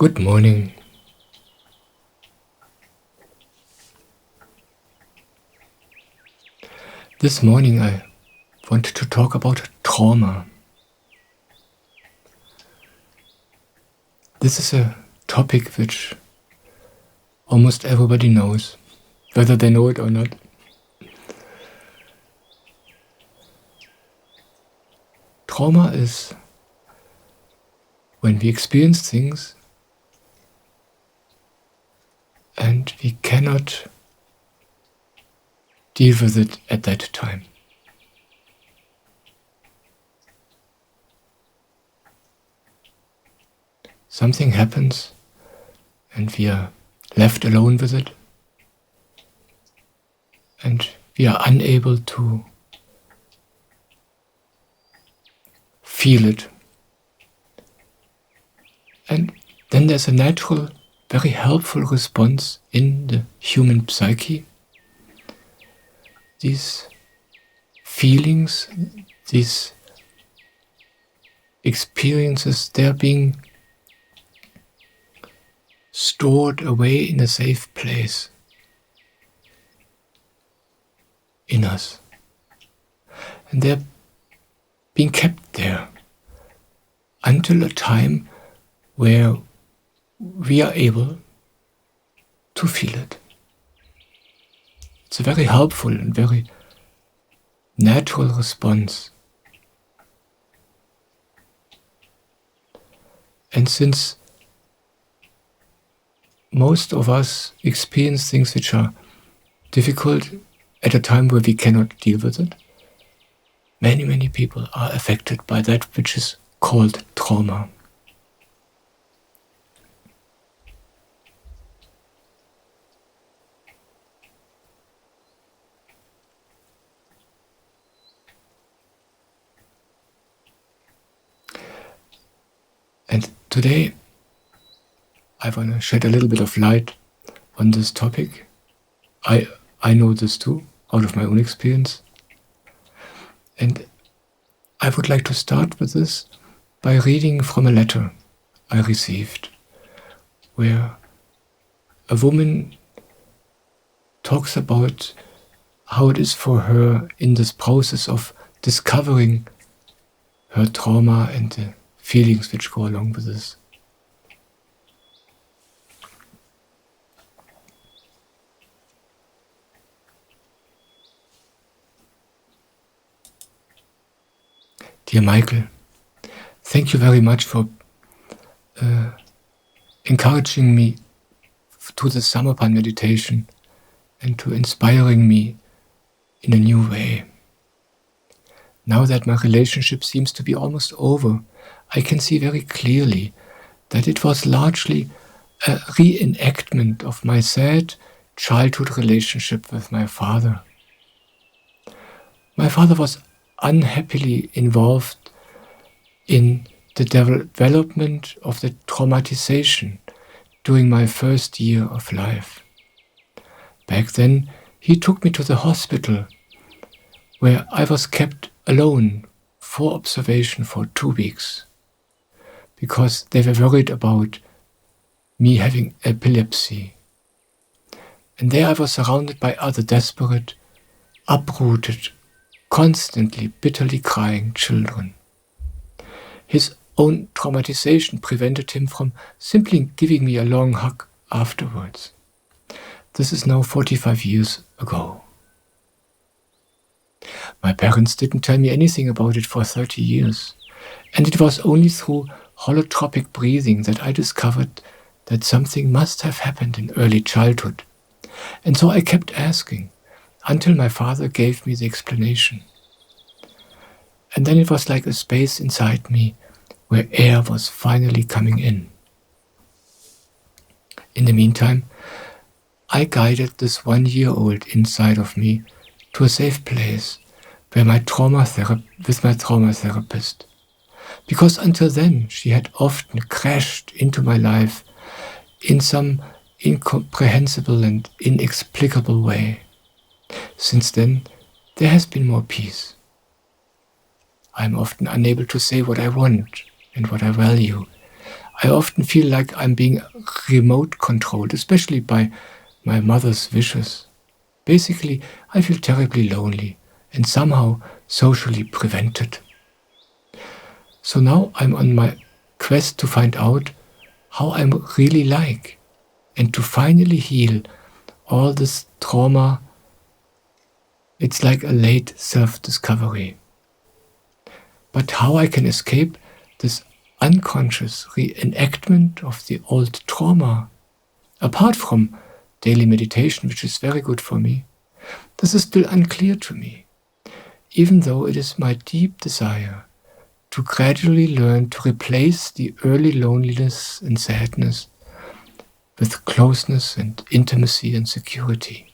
Good morning. This morning I wanted to talk about trauma. This is a topic which almost everybody knows, whether they know it or not. Trauma is when we experience things and we cannot deal with it at that time. Something happens and we are left alone with it, and we are unable to feel it. And then there's a natural, very helpful response in the human psyche. These feelings, these experiences, they're being stored away in a safe place in us. And they're being kept there until a time where we are able to feel it. It's a very helpful and very natural response. And since most of us experience things which are difficult at a time where we cannot deal with it, many people are affected by that which is called trauma. And today I want to shed a little bit of light on this topic. I know this too, out of my own experience. And I would like to start with this by reading from a letter I received, where a woman talks about how it is for her in this process of discovering her trauma and the feelings which go along with this. Dear Michael, thank you very much for encouraging me to the Samarpan meditation and to inspiring me in a new way. Now that my relationship seems to be almost over, I can see very clearly that it was largely a reenactment of my sad childhood relationship with my father. My father was unhappily involved in the development of the traumatization during my first year of life. Back then, he took me to the hospital, where I was kept alone for observation for 2 weeks, because they were worried about me having epilepsy. And there I was surrounded by other desperate, uprooted, constantly bitterly crying children. His own traumatization prevented him from simply giving me a long hug afterwards. This is now 45 years ago. My parents didn't tell me anything about it for 30 years, and it was only through holotropic breathing that I discovered that something must have happened in early childhood. And so I kept asking, until my father gave me the explanation. And then it was like a space inside me where air was finally coming in. In the meantime, I guided this 1-year-old inside of me to a safe place with my trauma therapist. Because until then, she had often crashed into my life in some incomprehensible and inexplicable way. Since then, there has been more peace. I am often unable to say what I want and what I value. I often feel like I'm being remote controlled, especially by my mother's wishes. Basically, I feel terribly lonely and somehow socially prevented. So now I'm on my quest to find out how I'm really like and to finally heal all this trauma. It's like a late self-discovery. But how I can escape this unconscious reenactment of the old trauma, apart from daily meditation, which is very good for me, this is still unclear to me, even though it is my deep desire to gradually learn to replace the early loneliness and sadness with closeness and intimacy and security.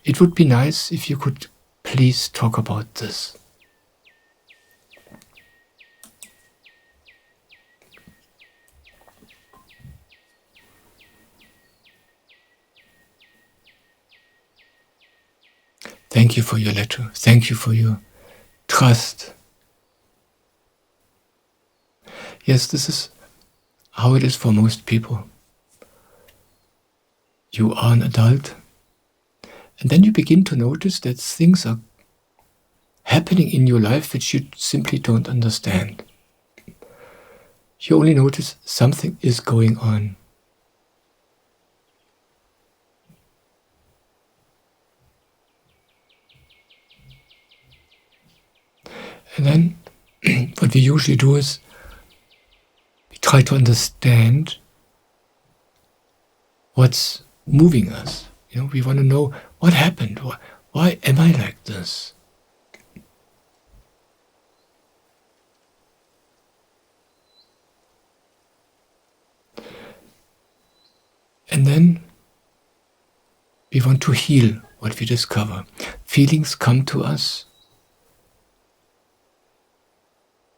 It would be nice if you could please talk about this. Thank you for your letter. Thank you for your trust. Yes, this is how it is for most people. You are an adult, and then you begin to notice that things are happening in your life which you simply don't understand. You only notice something is going on. And then what we usually do is we try to understand what's moving us. We want to know what happened. Why am I like this? And then we want to heal what we discover. Feelings come to us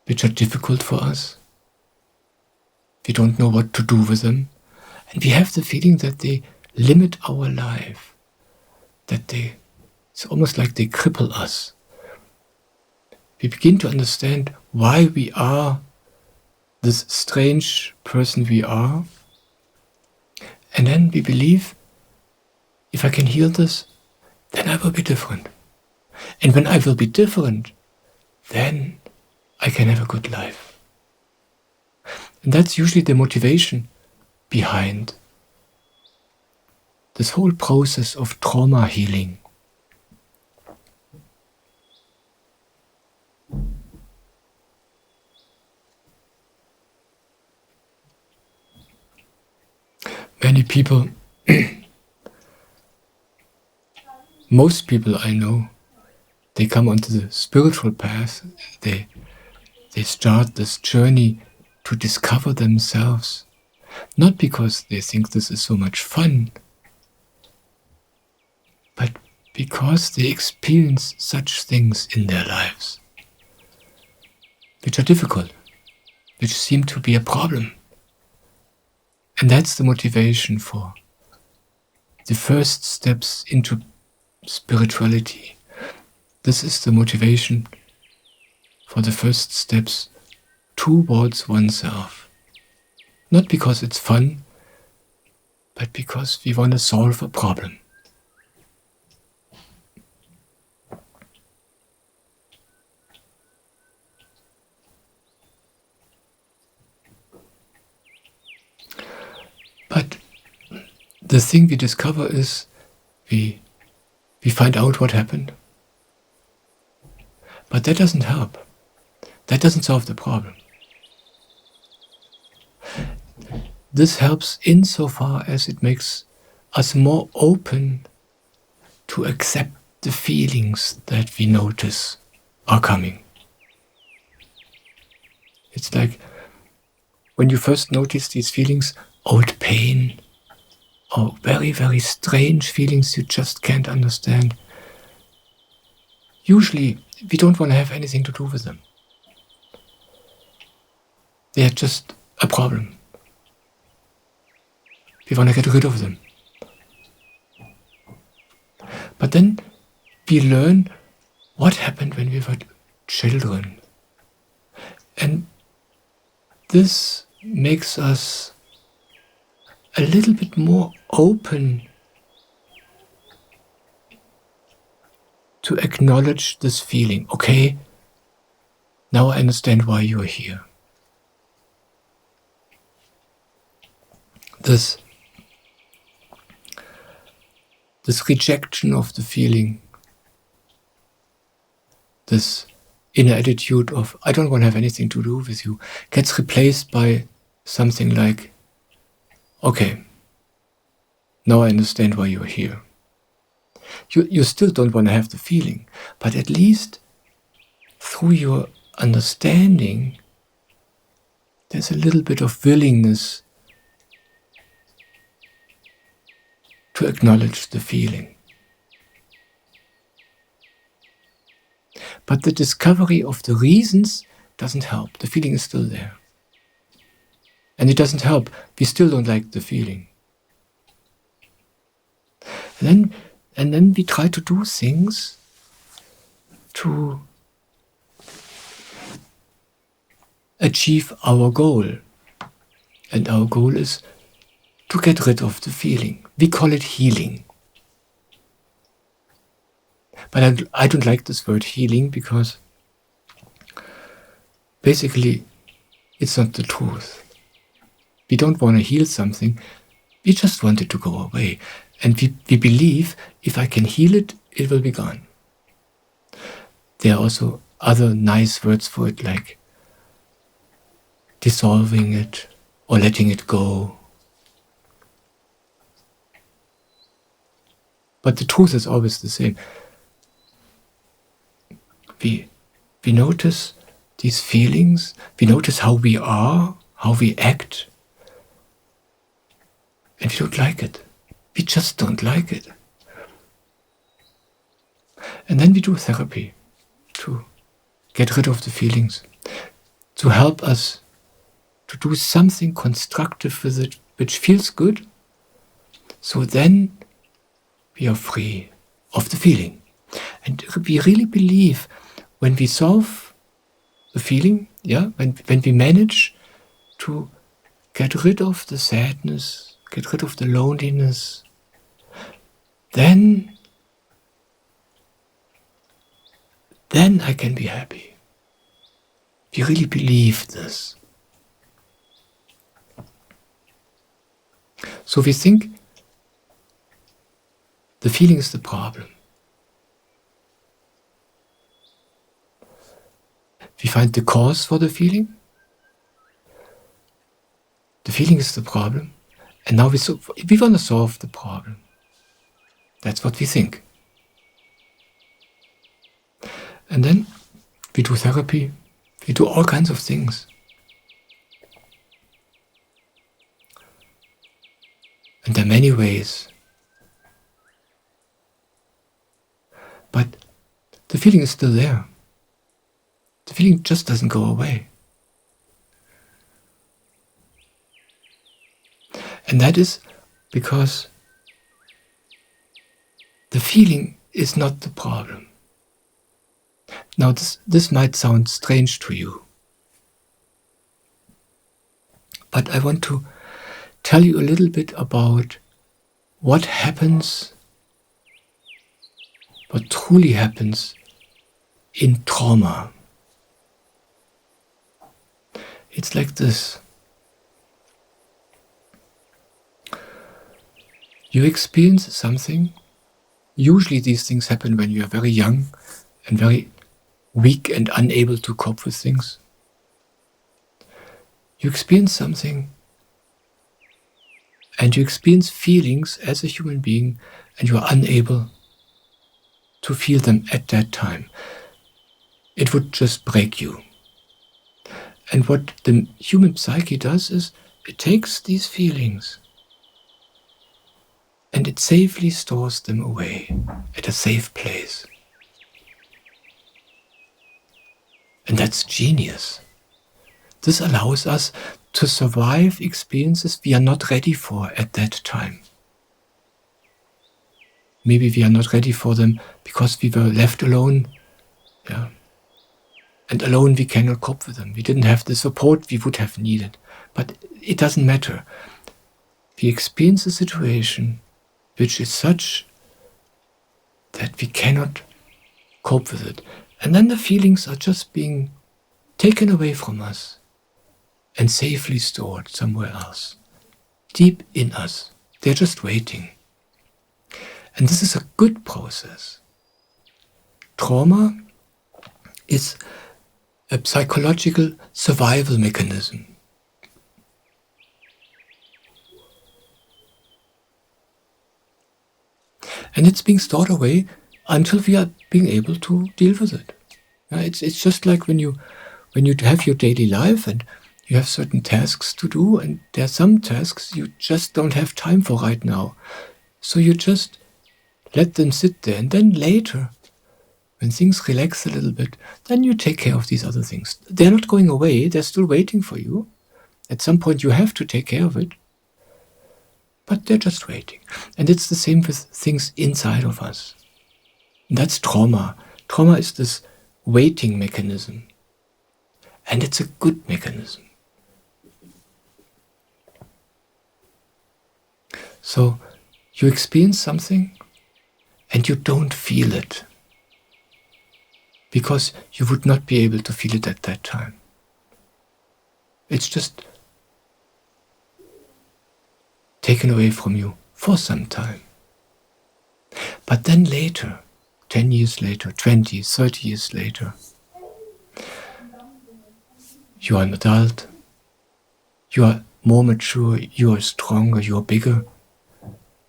which are difficult for us. We don't know what to do with them. And we have the feeling that they limit our life, that it's almost like they cripple us. We begin to understand why we are this strange person we are. And then we believe, if I can heal this, then I will be different. And when I will be different, then I can have a good life. And that's usually the motivation behind this whole process of trauma healing. Many people, most people I know, they come onto the spiritual path, they start this journey to discover themselves, not because they think this is so much fun, but because they experience such things in their lives, which are difficult, which seem to be a problem. And that's the motivation for the first steps into spirituality. This is the motivation for the first steps towards oneself. Not because it's fun, but because we want to solve a problem. But the thing we discover is we find out what happened. But that doesn't help. That doesn't solve the problem. This helps insofar as it makes us more open to accept the feelings that we notice are coming. It's like when you first notice these feelings, old pain, or very, very strange feelings you just can't understand. Usually, we don't want to have anything to do with them. They are just a problem. We want to get rid of them. But then we learn what happened when we were children. And this makes us a little bit more open to acknowledge this feeling. Okay, now I understand why you're here. This rejection of the feeling, this inner attitude of, I don't want to have anything to do with you, gets replaced by something like, okay, now I understand why you're here. You still don't want to have the feeling, but at least through your understanding, there's a little bit of willingness to acknowledge the feeling. But the discovery of the reasons doesn't help. The feeling is still there. And it doesn't help. We still don't like the feeling. And then we try to do things to achieve our goal. And our goal is to get rid of the feeling. We call it healing. But I don't like this word healing because basically it's not the truth. We don't want to heal something. We just want it to go away. And we believe if I can heal it, it will be gone. There are also other nice words for it, like dissolving it or letting it go. But the truth is always the same. We notice these feelings, we notice how we are, how we act, and we don't like it. We just don't like it. And then we do therapy to get rid of the feelings, to help us to do something constructive with it, which feels good, so then we are free of the feeling. And we really believe when we solve the feeling, when we manage to get rid of the sadness, get rid of the loneliness, then I can be happy. We really believe this. So we think the feeling is the problem. We find the cause for the feeling. The feeling is the problem. And now we want to solve the problem. That's what we think. And then we do therapy. We do all kinds of things. And there are many ways. But the feeling is still there. The feeling just doesn't go away. And that is because the feeling is not the problem. Now this might sound strange to you, but I want to tell you a little bit about what happens, what truly happens in trauma. It's like this. You experience something. Usually these things happen when you are very young and very weak and unable to cope with things. You experience something and you experience feelings as a human being and you are unable to feel them at that time. It would just break you. And what the human psyche does is it takes these feelings and it safely stores them away at a safe place. And that's genius. This allows us to survive experiences we are not ready for at that time. Maybe we are not ready for them because we were left alone. And alone we cannot cope with them. We didn't have the support we would have needed. But it doesn't matter. We experience a situation which is such that we cannot cope with it. And then the feelings are just being taken away from us and safely stored somewhere else, deep in us. They're just waiting. And this is a good process. Trauma is a psychological survival mechanism. And it's being stored away until we are being able to deal with it. It's just like when you have your daily life and you have certain tasks to do, and there are some tasks you just don't have time for right now. So you just let them sit there, and then later, when things relax a little bit, then you take care of these other things. They're not going away, they're still waiting for you. At some point you have to take care of it, but they're just waiting. And it's the same with things inside of us. And that's trauma. Trauma is this waiting mechanism. And it's a good mechanism. So you experience something and you don't feel it, because you would not be able to feel it at that time. It's just taken away from you for some time. But then later, 10 years later, 20, 30 years later, you are an adult, you are more mature, you are stronger, you are bigger,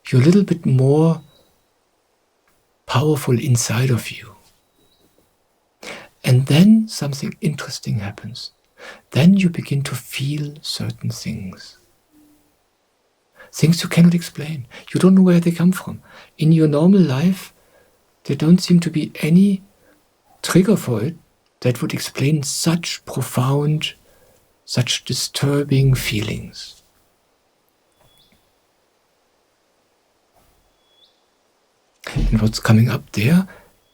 you're a little bit more powerful inside of you. And then something interesting happens. Then you begin to feel certain things. Things you cannot explain. You don't know where they come from. In your normal life, there don't seem to be any trigger for it that would explain such profound, such disturbing feelings. And what's coming up there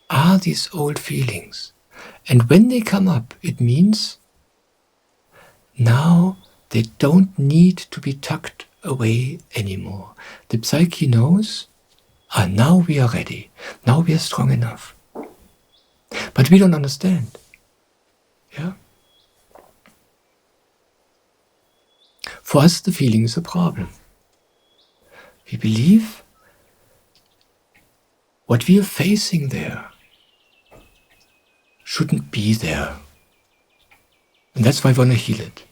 are these old feelings. And when they come up, it means now they don't need to be tucked away anymore. The psyche knows, now we are ready. Now we are strong enough. But we don't understand. Yeah? For us, the feeling is a problem. We believe what we are facing there shouldn't be there. And that's why we want to heal it.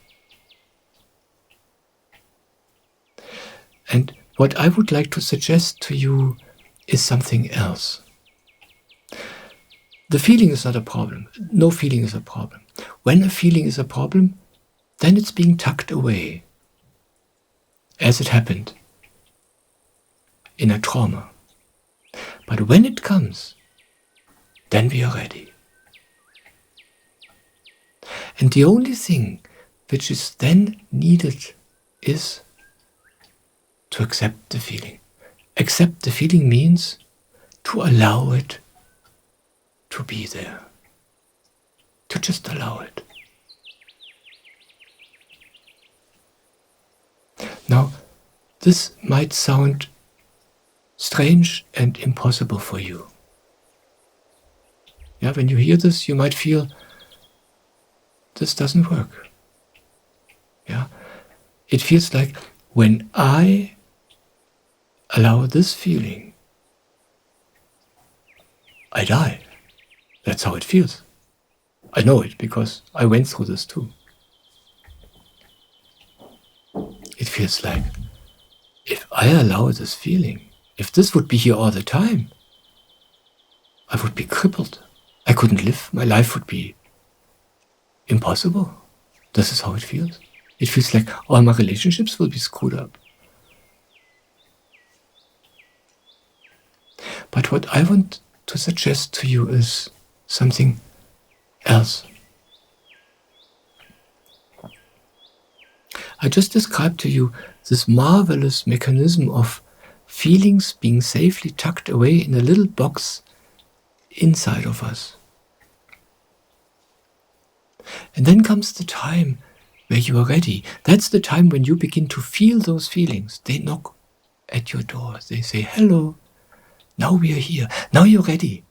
And what I would like to suggest to you is something else. The feeling is not a problem. No feeling is a problem. When a feeling is a problem, then it's being tucked away, as it happened in a trauma. But when it comes, then we are ready. And the only thing which is then needed is to accept the feeling. Accept the feeling means to allow it to be there. To just allow it. Now, this might sound strange and impossible for you. Yeah, when you hear this, you might feel this doesn't work. Yeah, it feels like when I allow this feeling, I die. That's how it feels. I know it because I went through this too. It feels like if I allow this feeling, if this would be here all the time, I would be crippled. I couldn't live. My life would be impossible. This is how it feels. It feels like all my relationships will be screwed up. But what I want to suggest to you is something else. I just described to you this marvelous mechanism of feelings being safely tucked away in a little box inside of us. And then comes the time where you are ready. That's the time when you begin to feel those feelings. They knock at your door. They say, hello, now we are here. Now you're ready.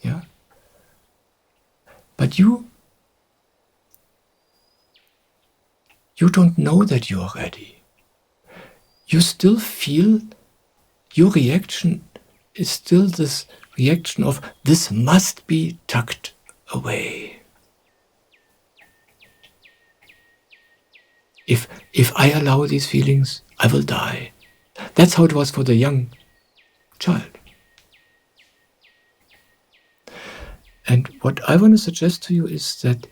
Yeah? But you don't know that you are ready. You still feel, your reaction is still this reaction of, this must be tucked away. If I allow these feelings, I will die. That's how it was for the young child. And what I want to suggest to you is that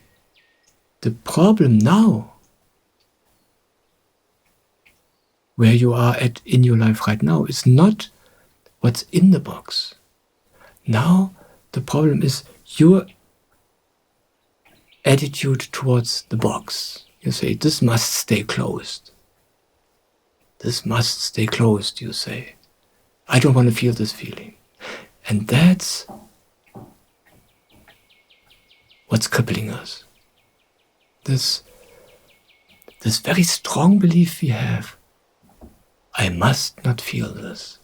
the problem now, where you are at in your life right now, is not what's in the box. Now the problem is your attitude towards the box. You say, this must stay closed. This must stay closed, you say. I don't want to feel this feeling. And that's what's crippling us. This very strong belief we have, I must not feel this.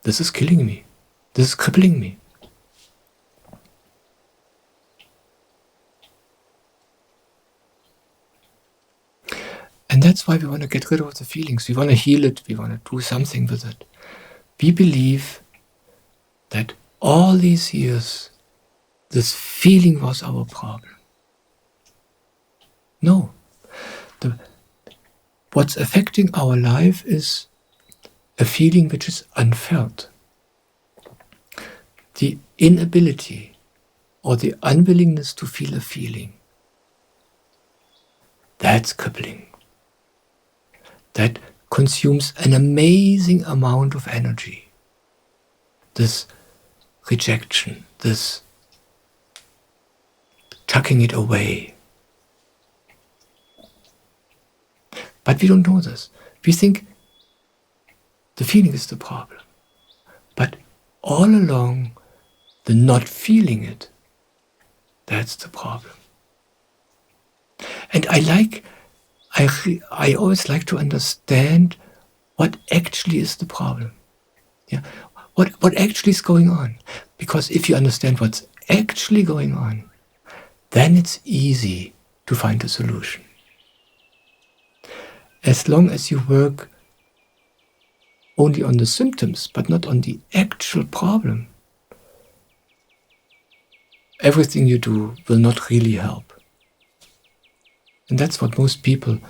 This is killing me. This is crippling me. And that's why we want to get rid of the feelings. We want to heal it. We want to do something with it. We believe that all these years, this feeling was our problem. No. What's affecting our life is a feeling which is unfelt. The inability or the unwillingness to feel a feeling. That's crippling. That consumes an amazing amount of energy. This rejection, this tucking it away. But we don't know this. We think the feeling is the problem. But all along, the not feeling it, that's the problem. And I always like to understand what actually is the problem. Yeah? What actually is going on. Because if you understand what's actually going on, then it's easy to find a solution. As long as you work only on the symptoms, but not on the actual problem, everything you do will not really help. And that's what most people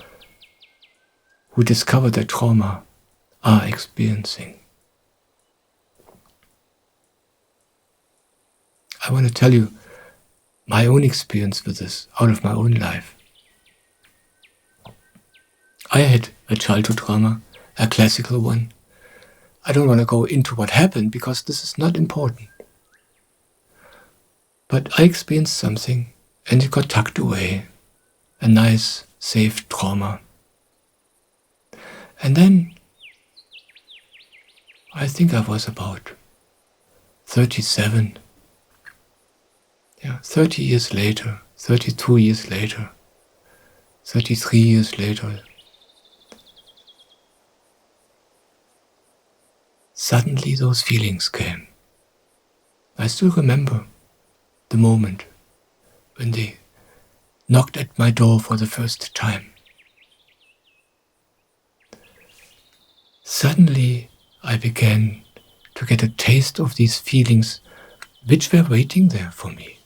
who discover their trauma are experiencing. I want to tell you my own experience with this out of my own life. I had a childhood trauma, a classical one. I don't want to go into what happened because this is not important. But I experienced something and it got tucked away. A nice, safe trauma. And then, I think I was about 37. 30 years later, 32 years later, 33 years later. Suddenly those feelings came. I still remember the moment when they knocked at my door for the first time. Suddenly, I began to get a taste of these feelings which were waiting there for me.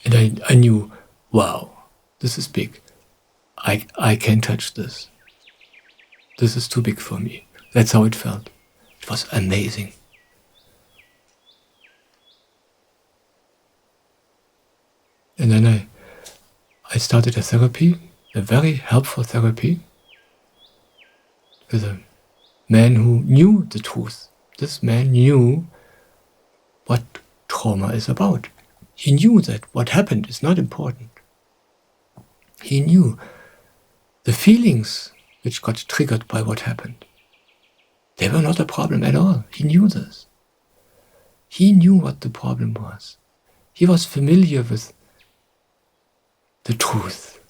And I knew, wow, this is big. I can't touch this. This is too big for me. That's how it felt. It was amazing. And then I started a therapy, a very helpful therapy, with a man who knew the truth. This man knew what trauma is about. He knew that what happened is not important. He knew the feelings which got triggered by what happened. They were not a problem at all. He knew this. He knew what the problem was. He was familiar with the truth.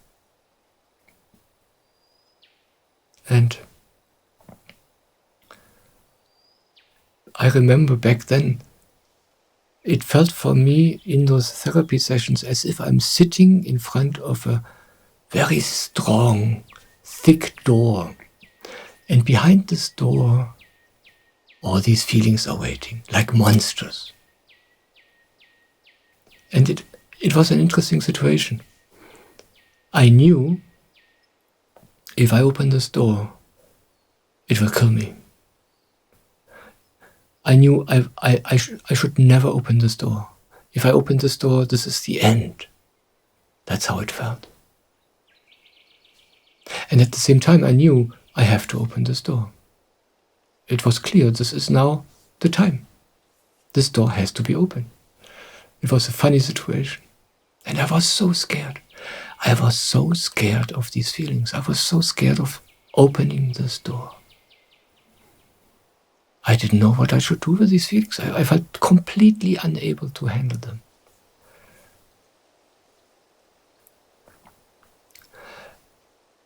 And I remember back then, it felt for me in those therapy sessions as if I'm sitting in front of a very strong, thick door. And behind this door, all these feelings are waiting, like monsters. And it was an interesting situation. I knew if I open this door, it will kill me. I knew I should never open this door. If I open this door, this is the end. That's how it felt. And at the same time, I knew I have to open this door. It was clear this is now the time. This door has to be open. It was a funny situation. And I was so scared. I was so scared of these feelings. I was so scared of opening this door. I didn't know what I should do with these feelings. I felt completely unable to handle them.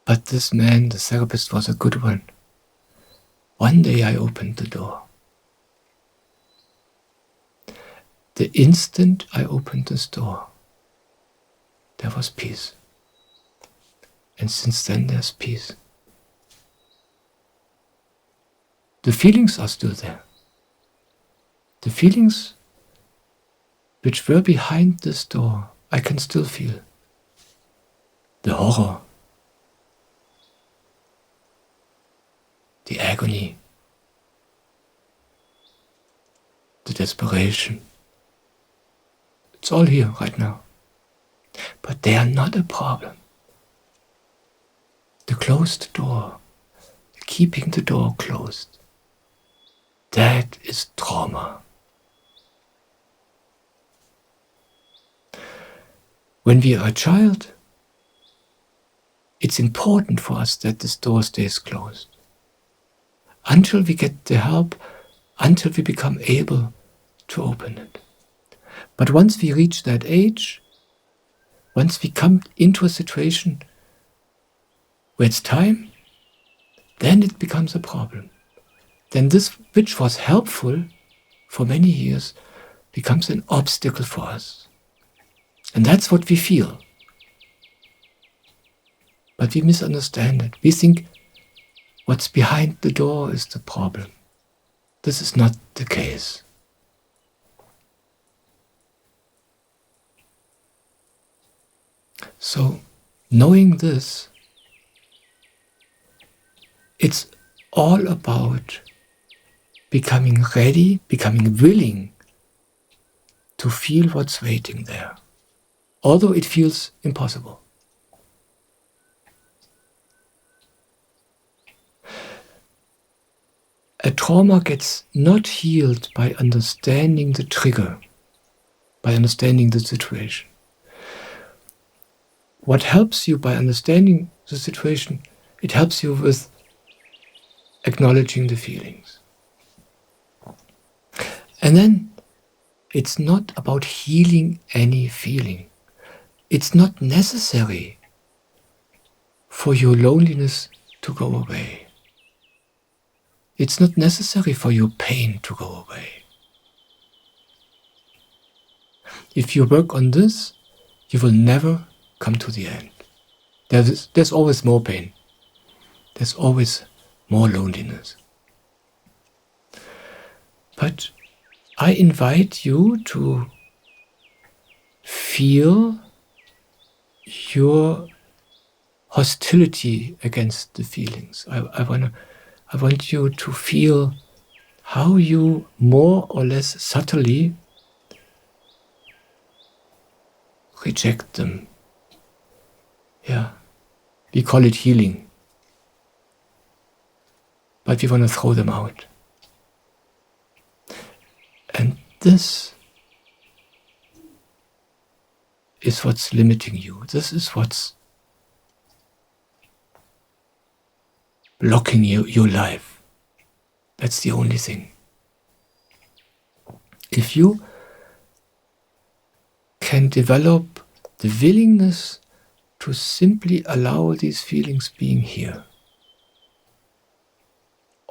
But this man, the therapist, was a good one. One day I opened the door. The instant I opened this door, there was peace. And since then there's peace. The feelings are still there. The feelings which were behind this door, I can still feel. The horror, the agony, the desperation. It's all here right now. But they are not a problem. The closed door, keeping the door closed, that is trauma. When we are a child, it's important for us that this door stays closed. Until we get the help, until we become able to open it. But once we reach that age, once we come into a situation where it's time, then it becomes a problem. Then this which was helpful for many years becomes an obstacle for us. And that's what we feel. But we misunderstand it. We think what's behind the door is the problem. This is not the case. So, knowing this, it's all about becoming ready, becoming willing to feel what's waiting there, although it feels impossible. A trauma gets not healed by understanding the trigger, by understanding the situation. What helps you by understanding the situation, it helps you with acknowledging the feelings. And then it's not about healing any feeling. It's not necessary for your loneliness to go away. It's not necessary for your pain to go away. If you work on this, you will never come to the end. There's always more pain. There's always more loneliness. But I invite you to feel your hostility against the feelings. I want you to feel how you more or less subtly reject them. Yeah, we call it healing. But we want to throw them out. And this is what's limiting you. This is what's blocking your life. That's the only thing. If you can develop the willingness to simply allow these feelings being here,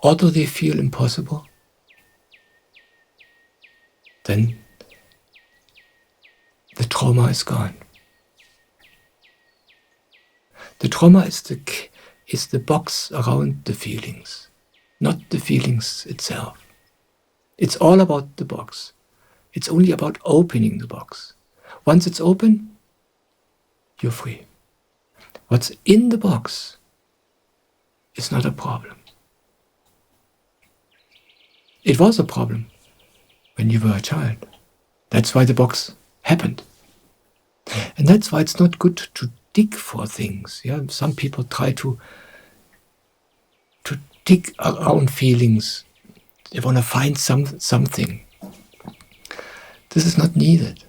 although they feel impossible, then the trauma is gone. The trauma is the box around the feelings, not the feelings itself. It's all about the box. It's only about opening the box. Once it's open, you're free. What's in the box is not a problem. It was a problem when you were a child. That's why the box happened. And that's why it's not good to dig for things. Yeah? Some people try to dig around feelings. They want to find something. This is not needed.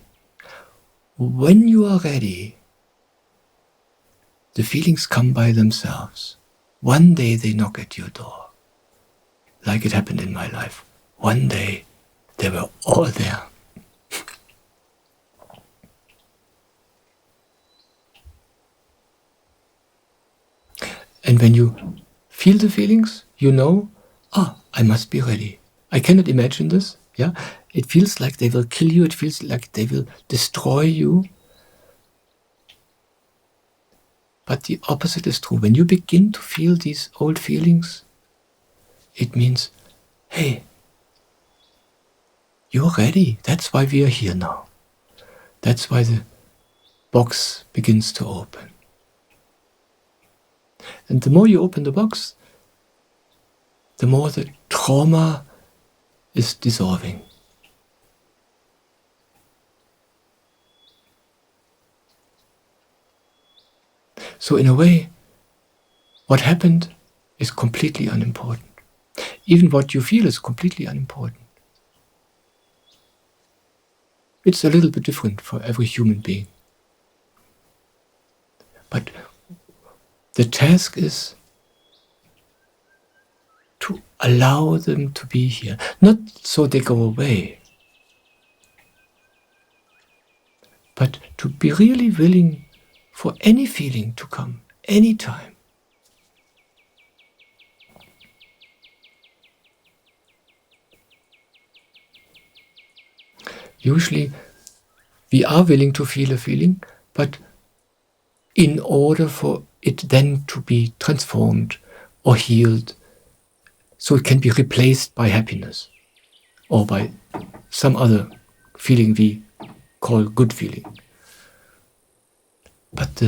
When you are ready, the feelings come by themselves. One day they knock at your door, like it happened in my life. One day they were all there. And when you feel the feelings, you know, I must be ready. I cannot imagine this. Yeah, it feels like they will kill you. It feels like they will destroy you. But the opposite is true. When you begin to feel these old feelings, it means, hey, you're ready. That's why we are here now. That's why the box begins to open. And the more you open the box, the more the trauma is dissolving. So in a way, what happened is completely unimportant. Even what you feel is completely unimportant. It's a little bit different for every human being. But the task is to allow them to be here, not so they go away, but to be really willing for any feeling to come, anytime. Usually, we are willing to feel a feeling, but in order for it then to be transformed or healed, so it can be replaced by happiness or by some other feeling we call good feeling. But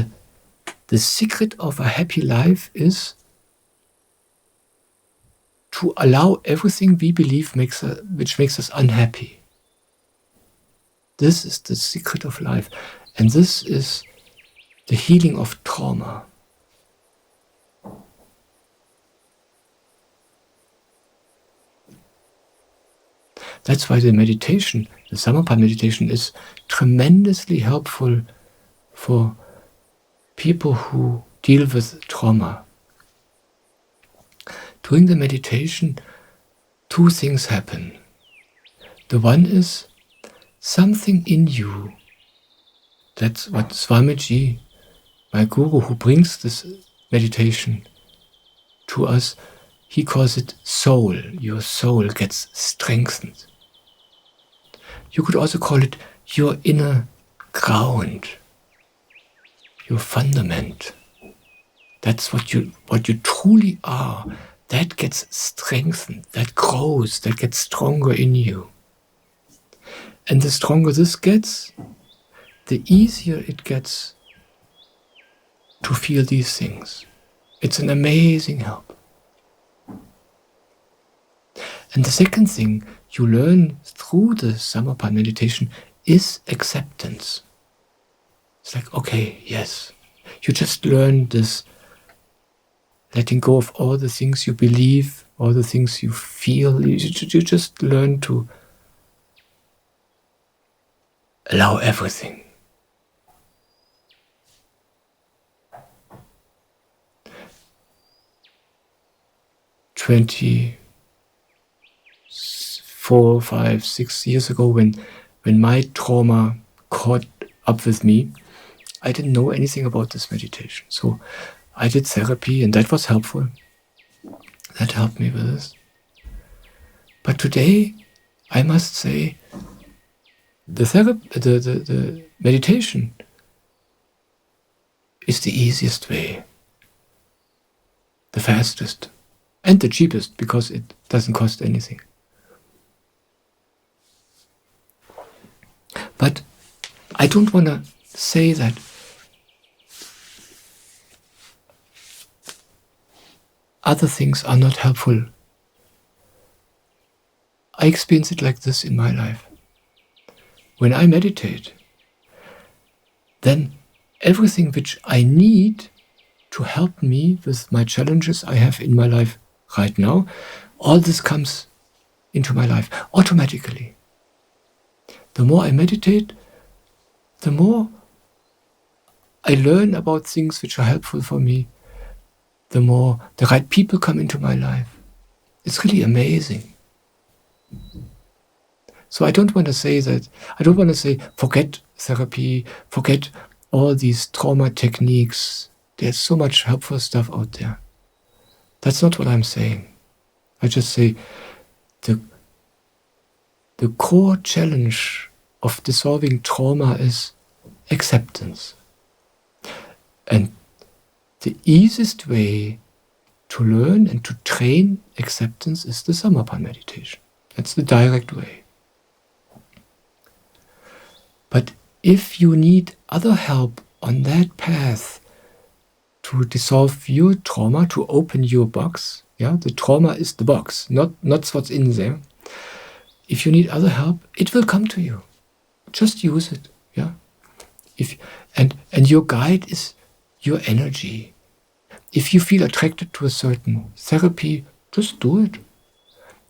the secret of a happy life is to allow everything we believe which makes us unhappy. This is the secret of life, and this is the healing of trauma. That's why the meditation, the Samarpa meditation, is tremendously helpful for people who deal with trauma. During the meditation, two things happen. The one is something in you. That's what Swamiji, my guru who brings this meditation to us, he calls it soul. Your soul gets strengthened. You could also call it your inner ground, your fundament. That's what you truly are. That gets strengthened, that grows, that gets stronger in you. And the stronger this gets, the easier it gets to feel these things. It's an amazing help. And the second thing you learn through the Samarpa meditation is acceptance. It's like, okay, yes. You just learn this letting go of all the things you believe, all the things you feel. You just learn to allow everything. 4, 5, 6 years ago when my trauma caught up with me, I didn't know anything about this meditation. So I did therapy, and that was helpful. That helped me with this. But today, I must say, the meditation is the easiest way, the fastest, and the cheapest, because it doesn't cost anything. But I don't want to say that other things are not helpful. I experience it like this in my life. When I meditate, then everything which I need to help me with my challenges I have in my life right now, all this comes into my life automatically. The more I meditate, the more I learn about things which are helpful for me, the more the right people come into my life. It's really amazing. So I don't want to say forget therapy, forget all these trauma techniques. There's so much helpful stuff out there. That's not what I'm saying. I just say the core challenge of dissolving trauma is acceptance. And the easiest way to learn and to train acceptance is the Samarpan meditation. That's the direct way. But if you need other help on that path to dissolve your trauma, to open your box, the trauma is the box, not what's in there. If you need other help, it will come to you. Just use it, And your guide is your energy. If you feel attracted to a certain therapy, just do it.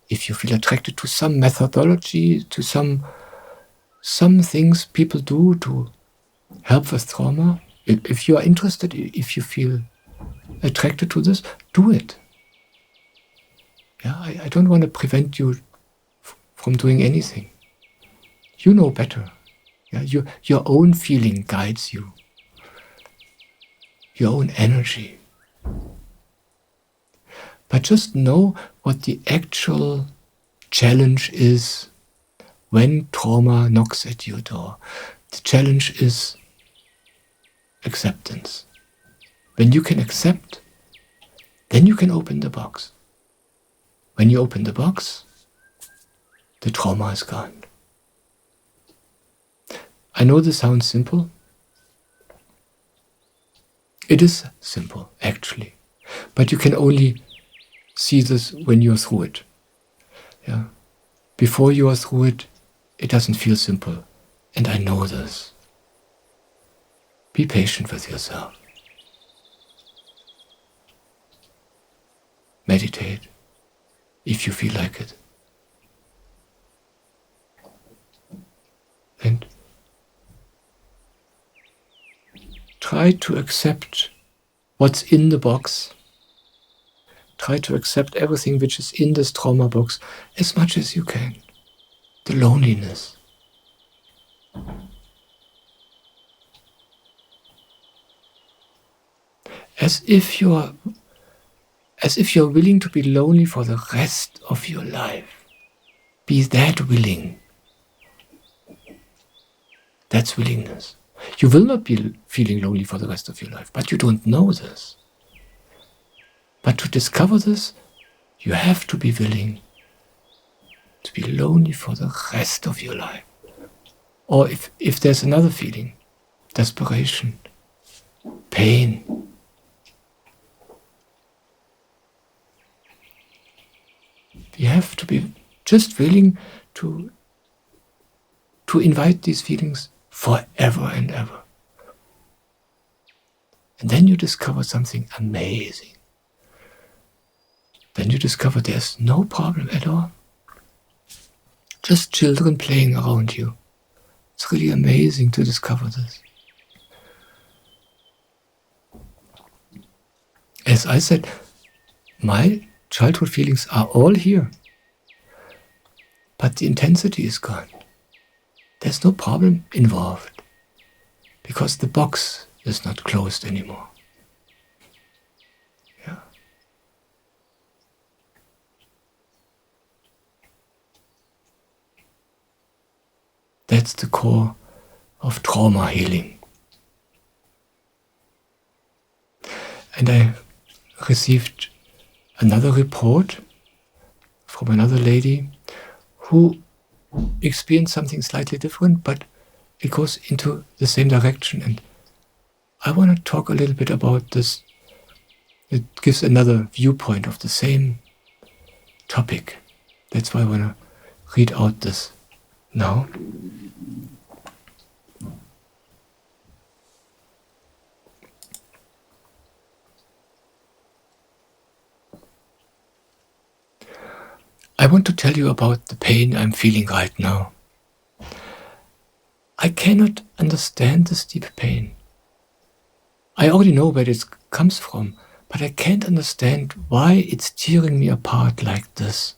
If you feel attracted to some methodology, to some things people do to help with trauma, if you are interested, if you feel attracted to this, do it. I don't want to prevent you from doing anything. You know better. Your own feeling guides you. Your own energy. But just know what the actual challenge is when trauma knocks at your door. The challenge is acceptance. When you can accept, then you can open the box. When you open the box, the trauma is gone. I know this sounds simple. It is simple, actually. But you can only see this when you're through it. Before you are through it, it doesn't feel simple. And I know this. Be patient with yourself. Meditate, if you feel like it. And try to accept what's in the box. Try to accept everything which is in this trauma box as much as you can. The loneliness. As if you're willing to be lonely for the rest of your life. Be that willing. That's willingness. You will not be feeling lonely for the rest of your life, but you don't know this. But to discover this, you have to be willing to be lonely for the rest of your life. Or if there's another feeling, desperation, pain, you have to be just willing to invite these feelings forever and ever. And then you discover something amazing. Then you discover there's no problem at all. Just children playing around you. It's really amazing to discover this. As I said, my childhood feelings are all here. but the intensity is gone. There's no problem involved because the box is not closed anymore. Yeah. That's the core of trauma healing. And I received another report from another lady who experienced something slightly different, but it goes into the same direction. And I want to talk a little bit about this. It gives another viewpoint of the same topic. That's why I want to read out this now. I want to tell you about the pain I'm feeling right now. I cannot understand this deep pain. I already know where it comes from, but I can't understand why it's tearing me apart like this.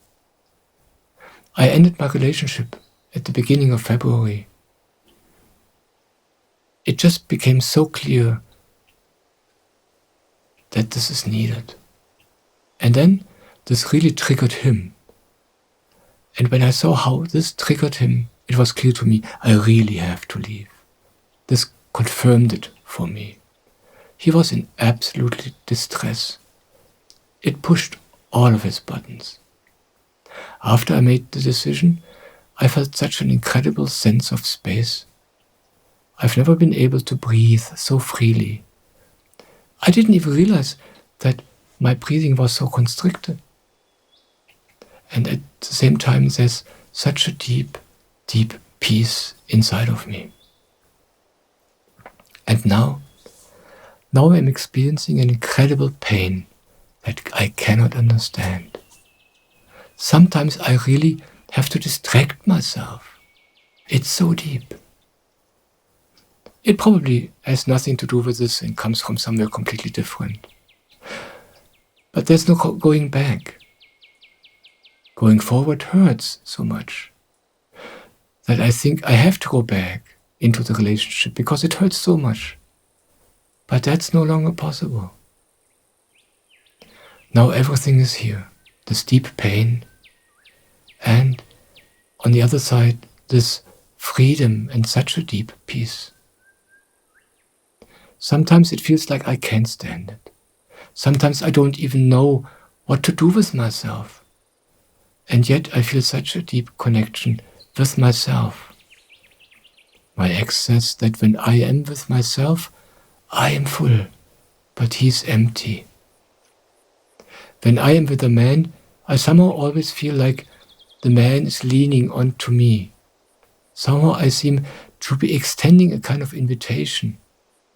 I ended my relationship at the beginning of February. It just became so clear that this is needed. And then this really triggered him. And when I saw how this triggered him, it was clear to me, I really have to leave. This confirmed it for me. He was in absolute distress. It pushed all of his buttons. After I made the decision, I felt such an incredible sense of space. I've never been able to breathe so freely. I didn't even realize that my breathing was so constricted. And at the same time, there's such a deep, deep peace inside of me. And now I'm experiencing an incredible pain that I cannot understand. Sometimes I really have to distract myself. It's so deep. It probably has nothing to do with this and comes from somewhere completely different. But there's no going back. Going forward hurts so much that I think I have to go back into the relationship because it hurts so much. But that's no longer possible. Now everything is here, this deep pain, and on the other side, this freedom and such a deep peace. Sometimes it feels like I can't stand it. Sometimes I don't even know what to do with myself. And yet I feel such a deep connection with myself. My ex says that when I am with myself, I am full, but he's empty. When I am with a man, I somehow always feel like the man is leaning onto me. Somehow I seem to be extending a kind of invitation.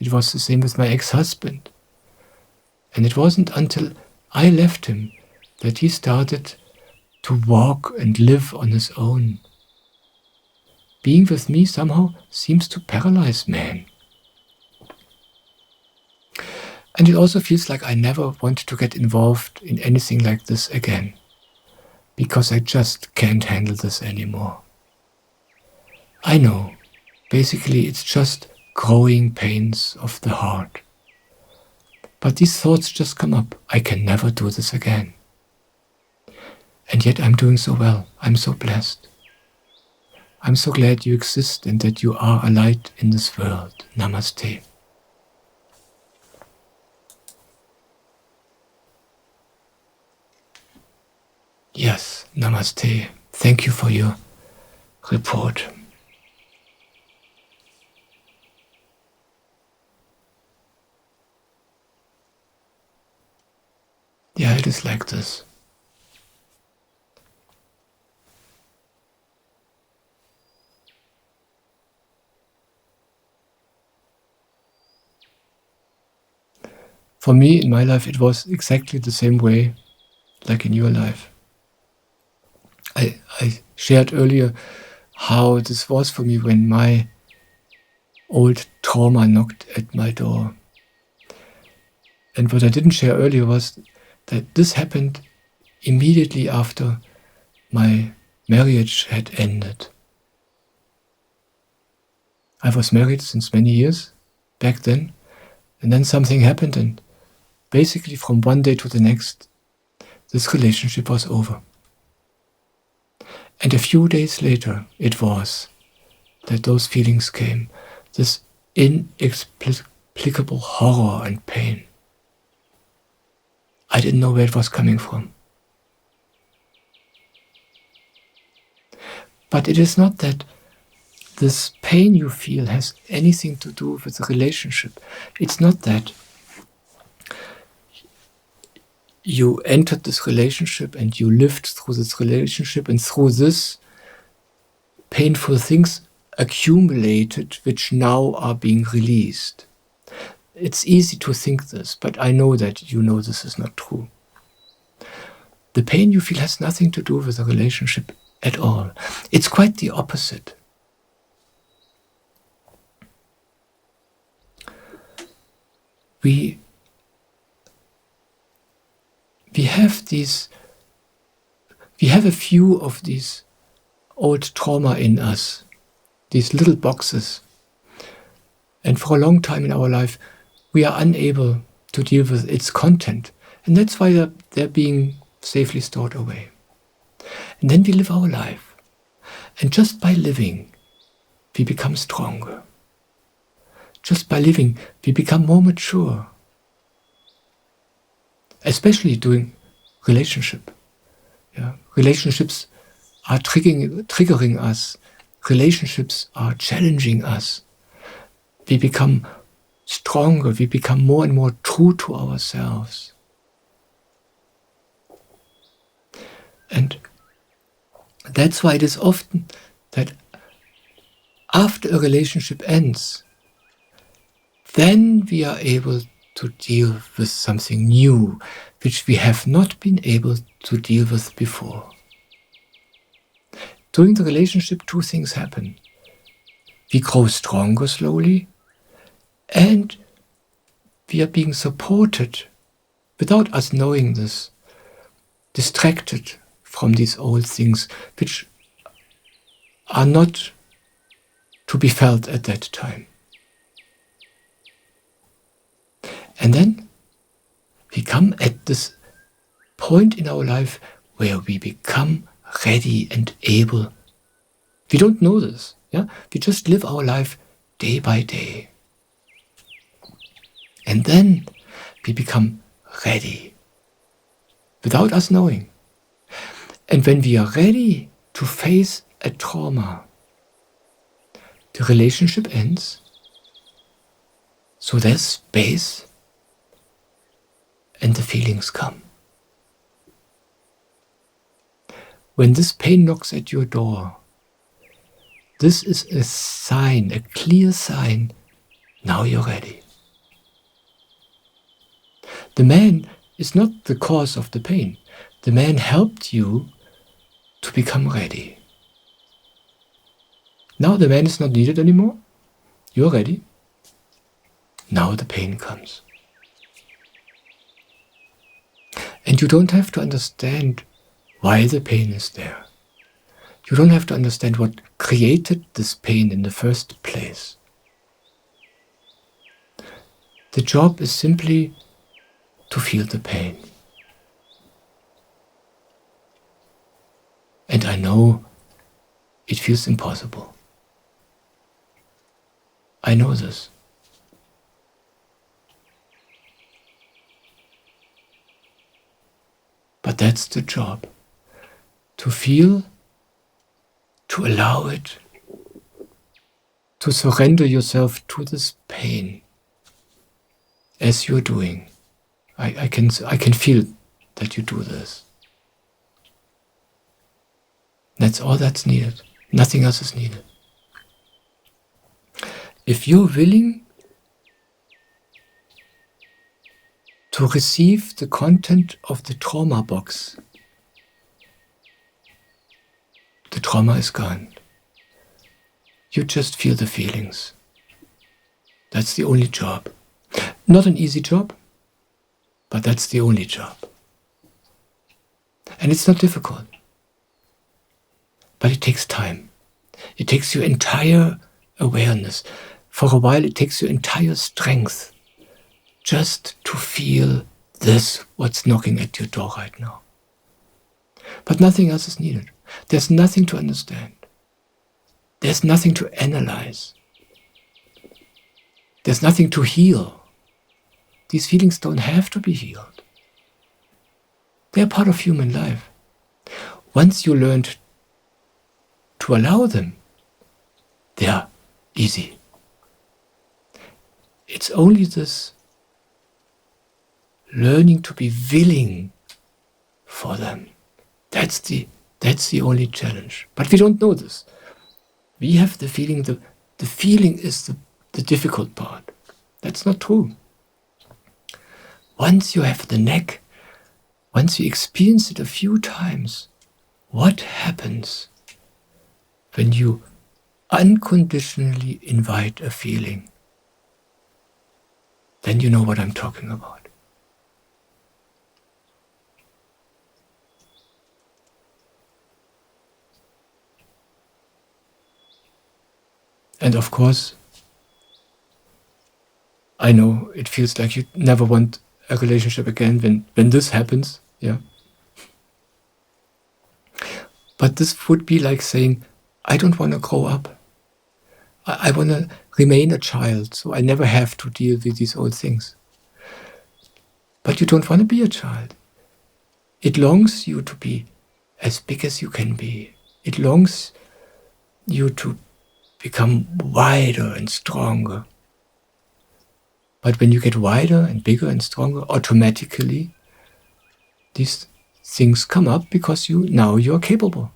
It was the same with my ex-husband. And it wasn't until I left him that he started to walk and live on his own. Being with me somehow seems to paralyze man. And it also feels like I never want to get involved in anything like this again, because I just can't handle this anymore. I know, basically it's just growing pains of the heart. But these thoughts just come up. I can never do this again. And yet I'm doing so well. I'm so blessed. I'm so glad you exist and that you are a light in this world. Namaste. Yes, namaste. Thank you for your report. Yeah, it is like this. For me, in my life, it was exactly the same way, like in your life. I shared earlier how this was for me when my old trauma knocked at my door. And what I didn't share earlier was that this happened immediately after my marriage had ended. I was married since many years back then, and then something happened, and basically from one day to the next, this relationship was over. And a few days later, it was that those feelings came, this inexplicable horror and pain. I didn't know where it was coming from. But it is not that this pain you feel has anything to do with the relationship. It's not that you entered this relationship and you lived through this relationship, and through this painful things accumulated which now are being released. It's easy to think this, but I know that you know this is not true. The pain you feel has nothing to do with the relationship at all. It's quite the opposite. We have a few of these old trauma in us, these little boxes. And for a long time in our life, we are unable to deal with its content. And that's why they're being safely stored away. And then we live our life. And just by living, we become stronger. Just by living, we become more mature. Especially doing relationship. Yeah? Relationships are triggering us. Relationships are challenging us. We become stronger. We become more and more true to ourselves. And that's why it is often that after a relationship ends, then we are able to deal with something new, which we have not been able to deal with before. During the relationship, two things happen. We grow stronger slowly, and we are being supported, without us knowing this, distracted from these old things, which are not to be felt at that time. And then we come at this point in our life where we become ready and able. We don't know this. Yeah? We just live our life day by day. And then we become ready without us knowing. And when we are ready to face a trauma, the relationship ends. So there's space and the feelings come. When this pain knocks at your door, this is a sign, a clear sign, now you're ready. The man is not the cause of the pain. The man helped you to become ready. Now the man is not needed anymore. You're ready. Now the pain comes. And you don't have to understand why the pain is there. You don't have to understand what created this pain in the first place. The job is simply to feel the pain. And I know it feels impossible. I know this. But that's the job. To feel, to allow it, to surrender yourself to this pain as you're doing. I can feel that you do this. That's all that's needed. Nothing else is needed. If you're willing to receive the content of the trauma box, the trauma is gone. You just feel the feelings. That's the only job. Not an easy job, but that's the only job. And it's not difficult. But it takes time. It takes your entire awareness. For a while, it takes your entire strength just to feel this, what's knocking at your door right now. But nothing else is needed. There's nothing to understand. There's nothing to analyze. There's nothing to heal. These feelings don't have to be healed. They're part of human life. Once you learned to allow them, they are easy. It's only this learning to be willing for them. That's the only challenge. But we don't know this. We have the feeling, the feeling is the difficult part. That's not true. Once you have the knack, once you experience it a few times, what happens when you unconditionally invite a feeling? Then you know what I'm talking about. And of course, I know it feels like you never want a relationship again when this happens, yeah. But this would be like saying, I don't want to grow up. I want to remain a child, so I never have to deal with these old things. But you don't want to be a child. It longs you to be as big as you can be. It longs you to become wider and stronger. But when you get wider and bigger and stronger, automatically these things come up because now you're capable.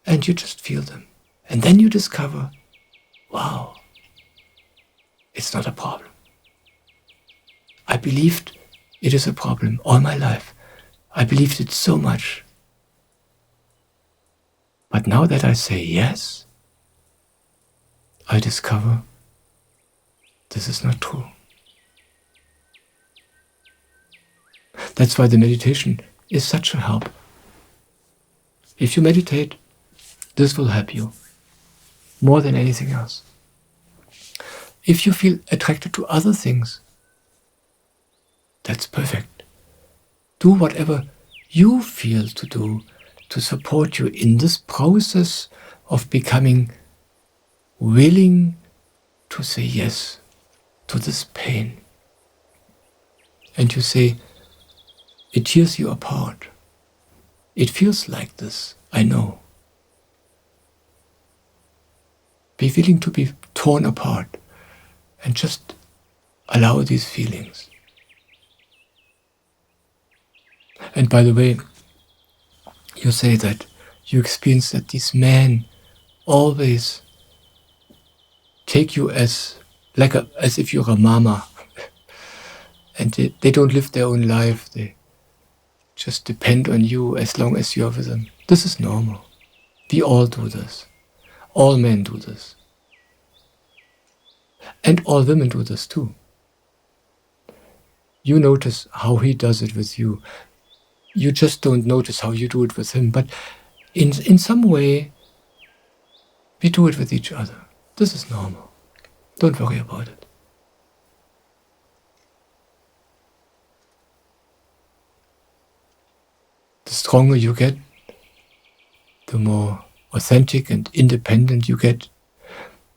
And you just feel them. And then you discover, wow, it's not a problem. I believed it is a problem all my life. I believed it so much. But now that I say yes, I discover this is not true. That's why the meditation is such a help. If you meditate, this will help you more than anything else. If you feel attracted to other things, that's perfect. Do whatever you feel to do to support you in this process of becoming willing to say yes to this pain. And you say, it tears you apart. It feels like this, I know. Be willing to be torn apart and just allow these feelings. And by the way, you say that you experience that these men always take you as if you're a mama, and they don't live their own life. They just depend on you as long as you're with them. This is normal. We all do this. All men do this. And all women do this too. You notice how he does it with you. You just don't notice how you do it with him. But in some way, we do it with each other. This is normal. Don't worry about it. The stronger you get, the more authentic and independent you get,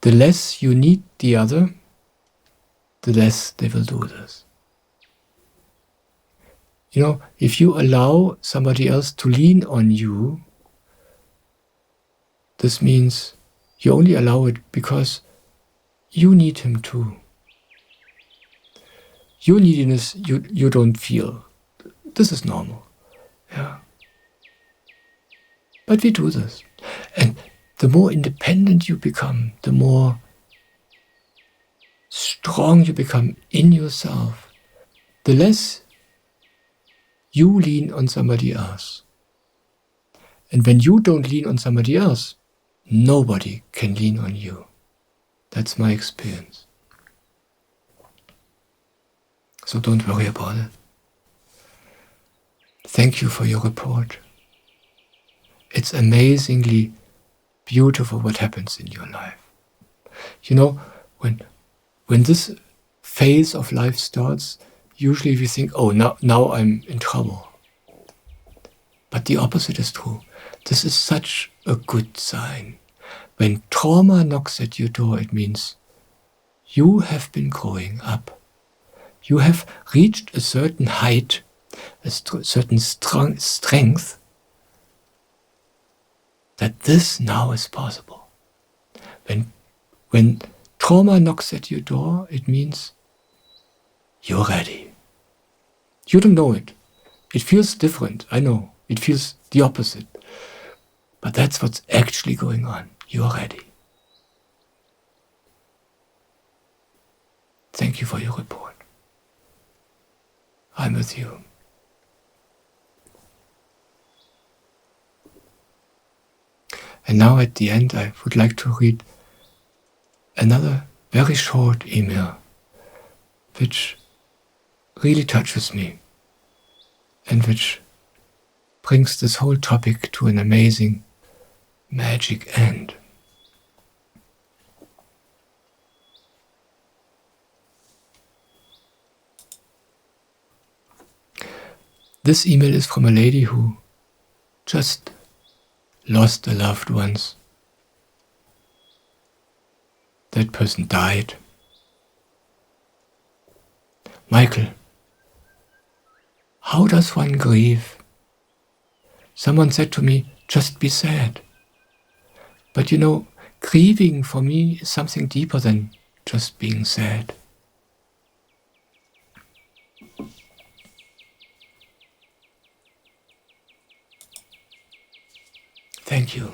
the less you need the other, the less they will do this. You know, if you allow somebody else to lean on you, this means you only allow it because you need him too. Your neediness you don't feel. This is normal. Yeah. But we do this. And the more independent you become, the more strong you become in yourself, the less you lean on somebody else. And when you don't lean on somebody else, nobody can lean on you. That's my experience. So don't worry about it. Thank you for your report. It's amazingly beautiful what happens in your life. You know, when this phase of life starts, usually we think, oh, now I'm in trouble. But the opposite is true. This is such a good sign. When trauma knocks at your door, it means you have been growing up. You have reached a certain height, a certain strength, that this now is possible. When trauma knocks at your door, it means you're ready. You don't know it. It feels different, I know. It feels the opposite. But that's what's actually going on. You're ready. Thank you for your report. I'm with you. And now at the end, I would like to read another very short email, which really touches me and which brings this whole topic to an amazing, magic end. This email is from a lady who just lost a loved one. That person died. Michael, how does one grieve? Someone said to me, just be sad. But you know, grieving for me is something deeper than just being sad. Thank you.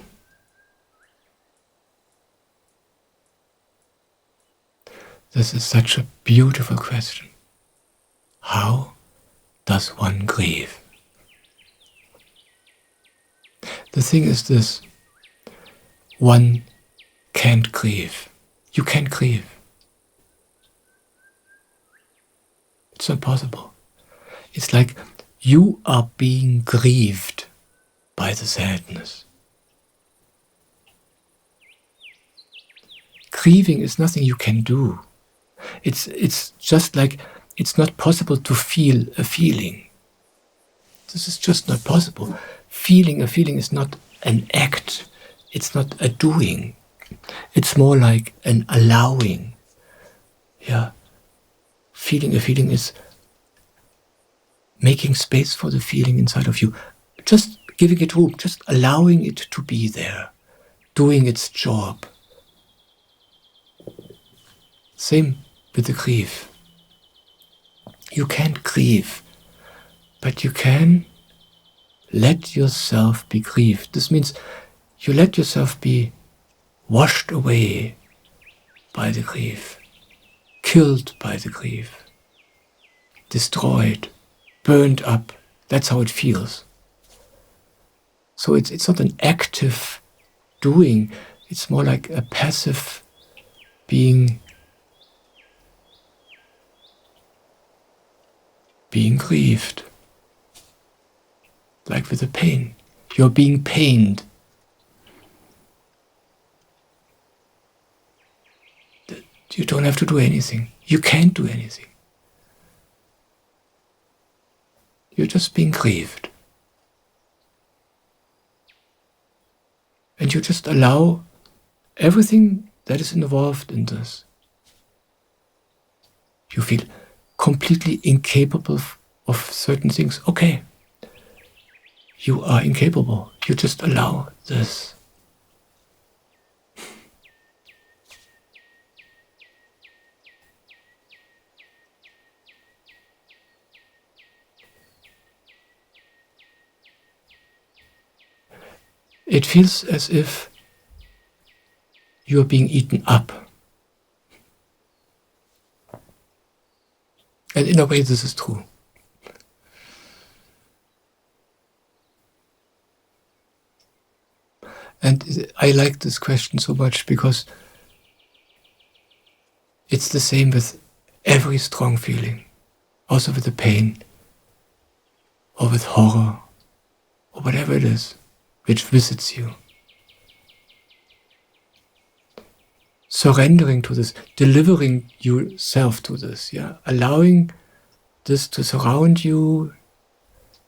This is such a beautiful question. How does one grieve? The thing is this, one can't grieve. You can't grieve. It's not possible. It's like you are being grieved by the sadness. Grieving is nothing you can do. It's just like it's not possible to feel a feeling. This is just not possible. Feeling a feeling is not an act. It's not a doing. It's more like an allowing. Yeah. Feeling a feeling is making space for the feeling inside of you. Just giving it room, just allowing it to be there, doing its job. Same with the grief. You can't grieve, but you can let yourself be grieved. This means you let yourself be washed away by the grief, killed by the grief, destroyed, burned up. That's how it feels. So it's not an active doing, it's more like a passive being grieved, like with the pain. You're being pained. You don't have to do anything. You can't do anything. You're just being grieved. And you just allow everything that is involved in this. You feel completely incapable of certain things. Okay, you are incapable. You just allow this. It feels as if you are being eaten up. And in a way, this is true. And I like this question so much because it's the same with every strong feeling, also with the pain, or with horror, or whatever it is which visits you. surrendering to this, delivering yourself to this, allowing this to surround you,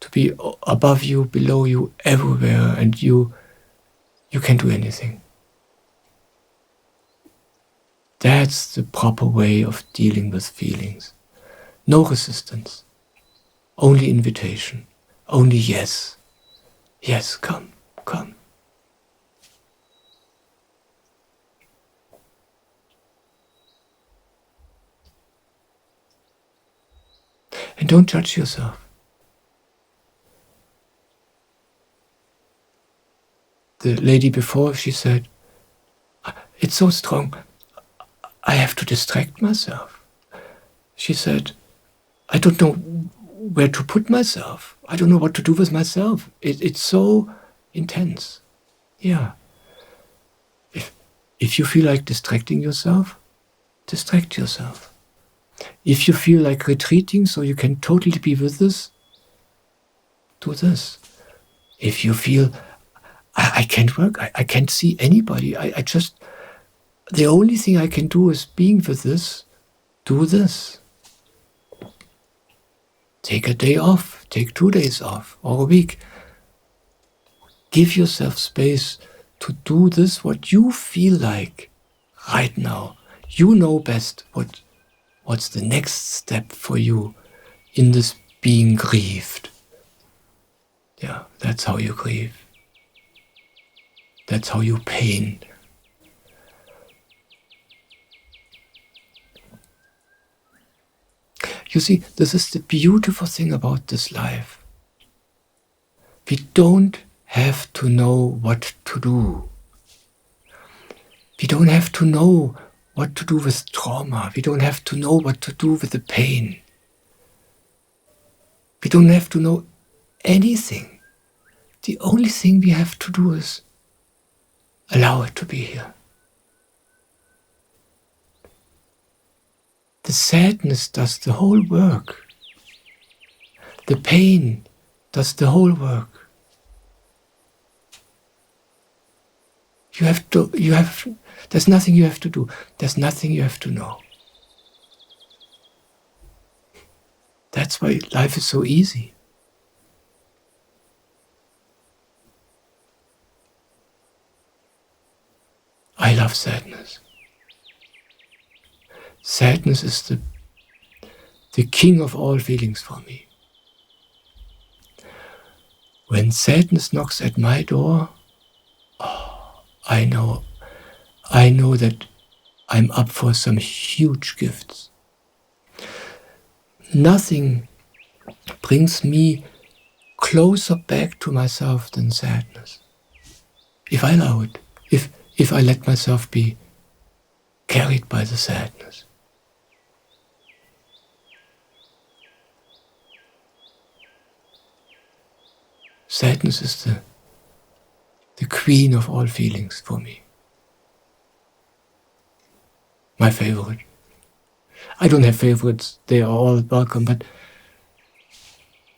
to be above you, below you, everywhere, and you can do anything. That's the proper way of dealing with feelings. No resistance, only invitation, only yes. Yes, come. And don't judge yourself. The lady before, she said, it's so strong, I have to distract myself. She said, I don't know where to put myself. I don't know what to do with myself. It's so intense. Yeah. If you feel like distracting yourself, distract yourself. If you feel like retreating so you can totally be with this, do this. If you feel, I can't work, I can't see anybody, I just, the only thing I can do is being with this, do this. Take a day off, take 2 days off, or a week. Give yourself space to do this, what you feel like right now. You know best what's the next step for you in this being grieved. Yeah, that's how you grieve. That's how you pain. You see, this is the beautiful thing about this life. We don't have to know what to do. We don't have to know what to do with trauma. We don't have to know what to do with the pain. We don't have to know anything. The only thing we have to do is allow it to be here. The sadness does the whole work. The pain does the whole work. There's nothing you have to do. There's nothing you have to know. That's why life is so easy. I love sadness. Sadness is the king of all feelings for me. When sadness knocks at my door, I know that I'm up for some huge gifts. Nothing brings me closer back to myself than sadness. If I allow it, if I let myself be carried by the sadness. Sadness is the queen of all feelings for me. My favorite. I don't have favorites, they are all welcome, but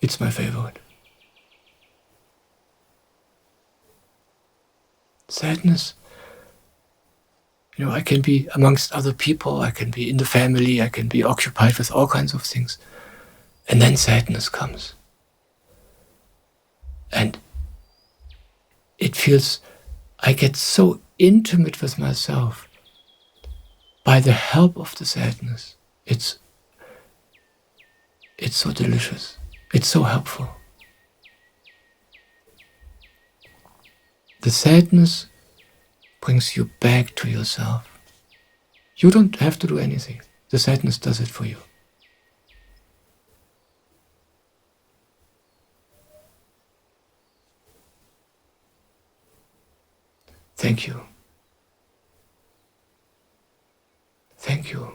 it's my favorite. Sadness, I can be amongst other people, I can be in the family, I can be occupied with all kinds of things. And then sadness comes. And it feels, I get so intimate with myself by the help of the sadness. It's so delicious. It's so helpful. The sadness brings you back to yourself. You don't have to do anything. The sadness does it for you. Thank you. Thank you.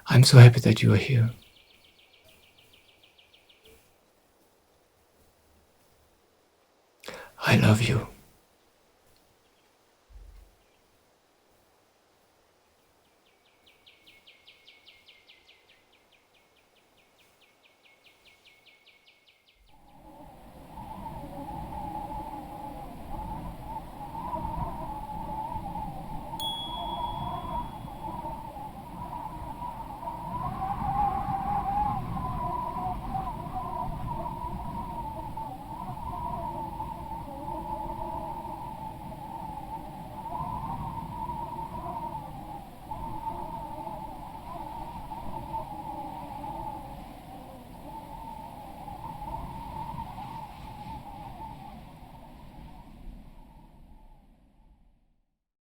I'm so happy that you are here. I love you.